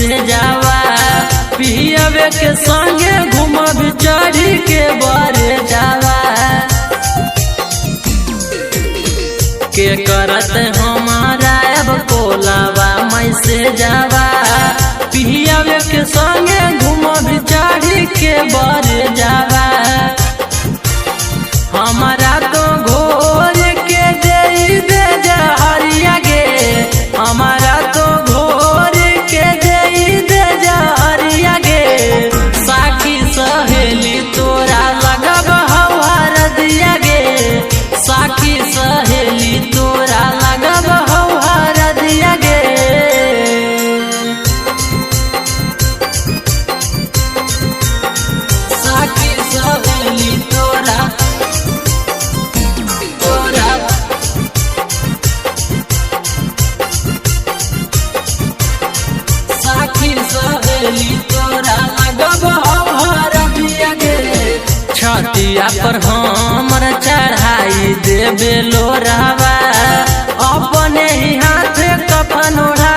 से जावा पियवे के संगे घूमब चढ़ी के बरे जावा के करत हमारा अब कोलावा मैं से जावा पियवे के संगे घूमब चढ़ी के बरे जावा हमारा तो घोर के दे दे जहरिया गे हमारा तो घोर के दे दे जहरिया गे साखी सहेली तोरा लगब हवार दिया गे साखी सहेली तोरा लगब हवार दिया गे साखी सहेली तोरा छतिया पर हमर चढ़ाई देबे लोरावा अपने ही हाथ कफन ओढ़ा